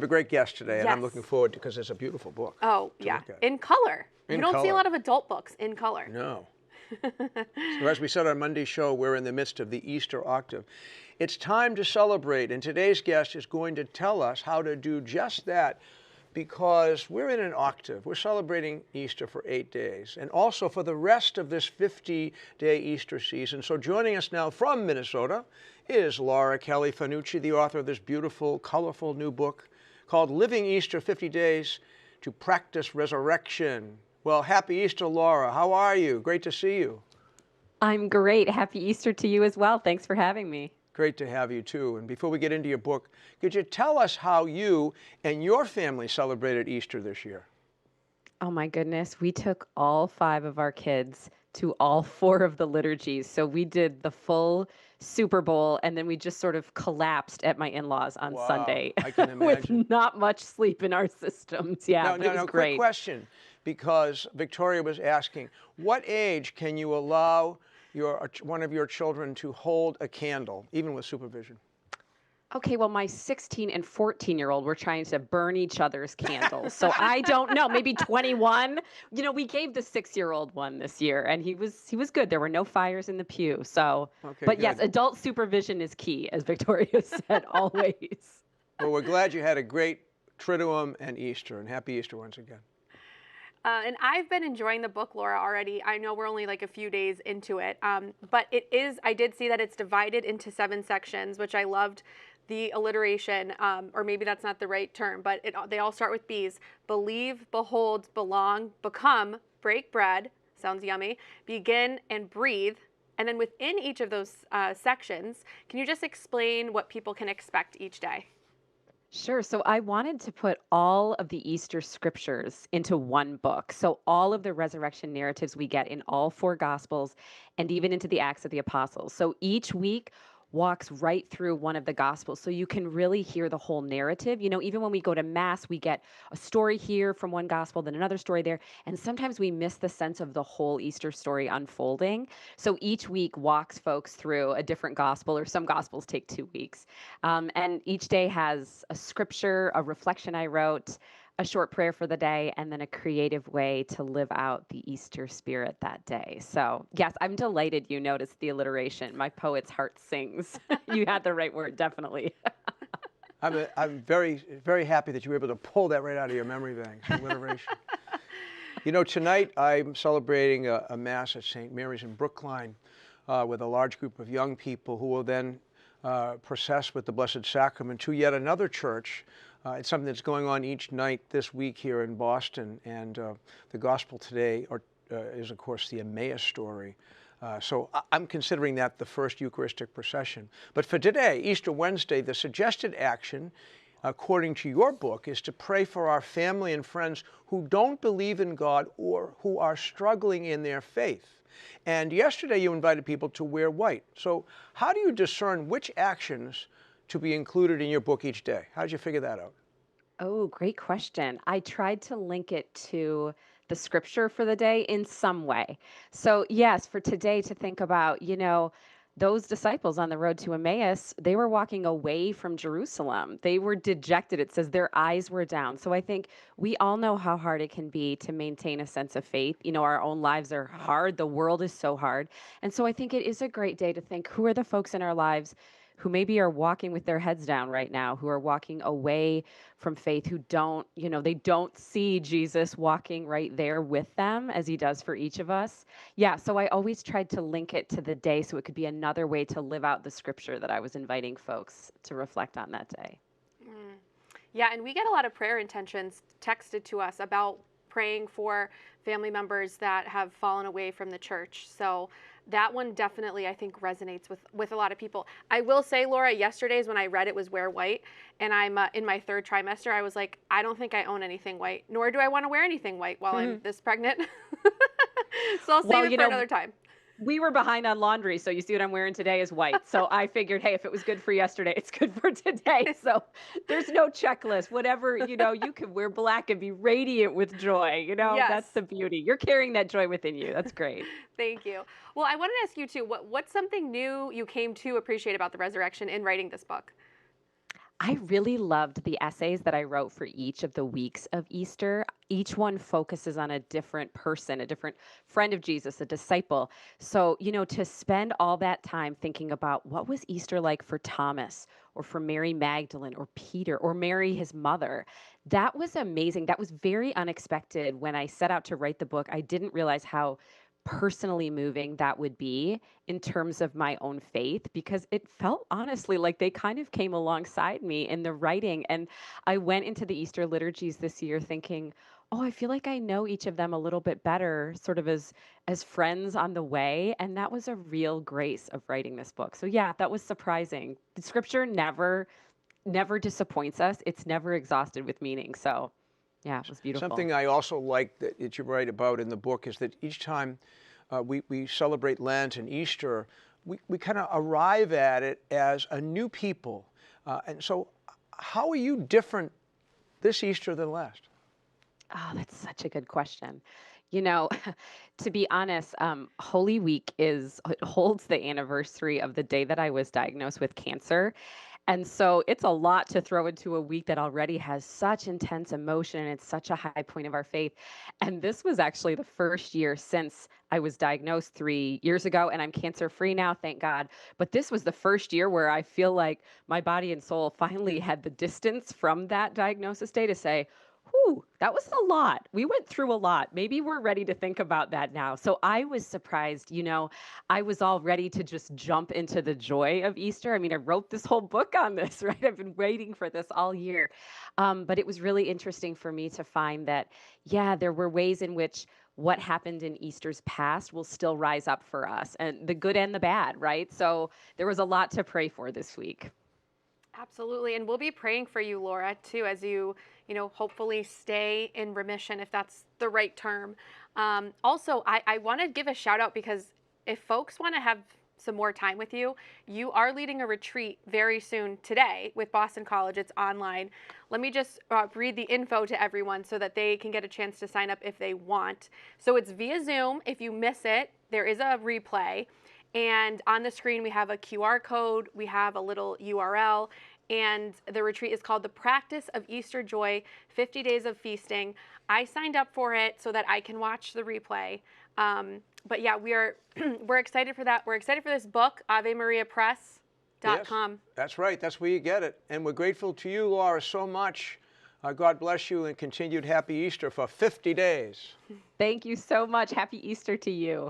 A great guest today, and I'm Yes. looking forward to because it's a beautiful book. Oh, to yeah. look at. In color. You In don't see a color. lot of adult books in color. No. So as we said on Monday's show, we're in the midst of the Easter octave. It's time to celebrate, and today's guest is going to tell us how to do just that because we're in an octave. We're celebrating Easter for 8 days and also for the rest of this 50-day Easter season. So joining us now from Minnesota is Laura Kelly Fanucci, the author of this beautiful, colorful new book called Living Easter 50 Days to Practice Resurrection. Well, happy Easter, Laura. How are you? Great to see you. I'm great. Happy Easter to you as well. Thanks for having me. Great to have you, too. And before we get into your book, could you tell us how you and your family celebrated Easter this year? Oh my goodness. We took all 5 of our kids to all 4 of the liturgies. So we did the full Super Bowl, and then we just sort of collapsed at my in-laws on Wow, Sunday I can imagine. with not much sleep in our systems. Yeah, but it was great. Quick question, because Victoria was asking, what age can you allow one of your children to hold a candle, even with supervision? Okay, well, my 16 and 14-year-old were trying to burn each other's candles. So I don't know, maybe 21. You know, we gave the 6-year-old one this year, and he was good. There were no fires in the pew. So, Okay, but good. yes, adult supervision is key, as Victoria said, always. Well, we're glad you had a great Triduum and Easter, and happy Easter once again. And I've been enjoying the book, Laura, already. I know we're only like a few days into it, but I did see that it's divided into 7 sections, which I loved. The alliteration, or maybe that's not the right term, but they all start with B's. Believe, behold, belong, become, break bread, sounds yummy, begin, and breathe. And then within each of those sections, can you just explain what people can expect each day? Sure. So I wanted to put all of the Easter scriptures into one book. So all of the resurrection narratives we get in all 4 Gospels and even into the Acts of the Apostles. So each week walks right through one of the Gospels. So you can really hear the whole narrative. You know, even when we go to Mass, we get a story here from one Gospel, then another story there. And sometimes we miss the sense of the whole Easter story unfolding. So each week walks folks through a different Gospel, or some Gospels take 2 weeks. And each day has a scripture, a reflection I wrote, a short prayer for the day, and then a creative way to live out the Easter spirit that day. So yes, I'm delighted you noticed the alliteration. My poet's heart sings. You had the right word, definitely. I'm very, very happy that you were able to pull that right out of your memory banks, alliteration. You know, tonight I'm celebrating a Mass at St. Mary's in Brookline with a large group of young people who will then process with the Blessed Sacrament to yet another church. It's something that's going on each night this week here in Boston, and the gospel today is, of course, the Emmaus story. So I'm considering that the first Eucharistic procession. But for today, Easter Wednesday, the suggested action, according to your book, is to pray for our family and friends who don't believe in God or who are struggling in their faith. And yesterday you invited people to wear white. So how do you discern which actions to be included in your book each day? How did you figure that out? Oh, great question. I tried to link it to the scripture for the day in some way. So yes, for today to think about, you know, those disciples on the road to Emmaus, they were walking away from Jerusalem. They were dejected. It says their eyes were down. So I think we all know how hard it can be to maintain a sense of faith. You know, our own lives are hard. The world is so hard. And so I think it is a great day to think, who are the folks in our lives who maybe are walking with their heads down right now, who are walking away from faith, who don't, you know, they don't see Jesus walking right there with them as he does for each of us. Yeah, so I always tried to link it to the day so it could be another way to live out the scripture that I was inviting folks to reflect on that day. Yeah, and we get a lot of prayer intentions texted to us about praying for family members that have fallen away from the church. So that one definitely, I think, resonates with a lot of people. I will say, Laura, yesterday's when I read it was wear white, and I'm in my 3rd trimester, I was like, I don't think I own anything white, nor do I want to wear anything white while I'm this pregnant. So I'll save it for another time. We were behind on laundry, so you see what I'm wearing today is white. So I figured, hey, if it was good for yesterday, it's good for today. So there's no checklist. Whatever, you know, you can wear black and be radiant with joy. You know, Yes. That's the beauty. You're carrying that joy within you. That's great. Thank you. Well, I wanted to ask you too, what's something new you came to appreciate about the resurrection in writing this book? I really loved the essays that I wrote for each of the weeks of Easter. Each one focuses on a different person, a different friend of Jesus, a disciple. So, to spend all that time thinking about what was Easter like for Thomas or for Mary Magdalene or Peter or Mary, his mother, that was amazing. That was very unexpected. When I set out to write the book, I didn't realize how personally moving that would be in terms of my own faith, because it felt honestly like they kind of came alongside me in the writing. And I went into the Easter liturgies this year thinking, oh, I feel like I know each of them a little bit better, sort of as friends on the way. And that was a real grace of writing this book. So yeah, that was surprising. The scripture never disappoints us. It's never exhausted with meaning. So yeah, it was beautiful. Something I also like that you write about in the book is that each time we celebrate Lent and Easter, we kind of arrive at it as a new people. And so how are you different this Easter than last? Oh, that's such a good question. You know, to be honest, Holy Week it holds the anniversary of the day that I was diagnosed with cancer. And so it's a lot to throw into a week that already has such intense emotion, and it's such a high point of our faith. And this was actually the first year since I was diagnosed 3 years ago, and I'm cancer free now, thank God. But this was the first year where I feel like my body and soul finally had the distance from that diagnosis day to say, whew, that was a lot. We went through a lot. Maybe we're ready to think about that now. So I was surprised, I was all ready to just jump into the joy of Easter. I mean, I wrote this whole book on this, right? I've been waiting for this all year. But it was really interesting for me to find that, yeah, there were ways in which what happened in Easter's past will still rise up for us, and the good and the bad, right? So there was a lot to pray for this week. Absolutely. And we'll be praying for you, Laura, too, as hopefully stay in remission, if that's the right term. Also, I want to give a shout out, because if folks want to have some more time with you, you are leading a retreat very soon today with Boston College. It's online. Let me just read the info to everyone so that they can get a chance to sign up if they want. So it's via Zoom. If you miss it, there is a replay. And on the screen, we have a QR code, we have a little URL, and the retreat is called The Practice of Easter Joy, 50 Days of Feasting. I signed up for it so that I can watch the replay. But yeah, we're excited for that. We're excited for this book, AveMariaPress.com. Yes, that's right. That's where you get it. And we're grateful to you, Laura, so much. God bless you, and continued happy Easter for 50 days. Thank you so much. Happy Easter to you.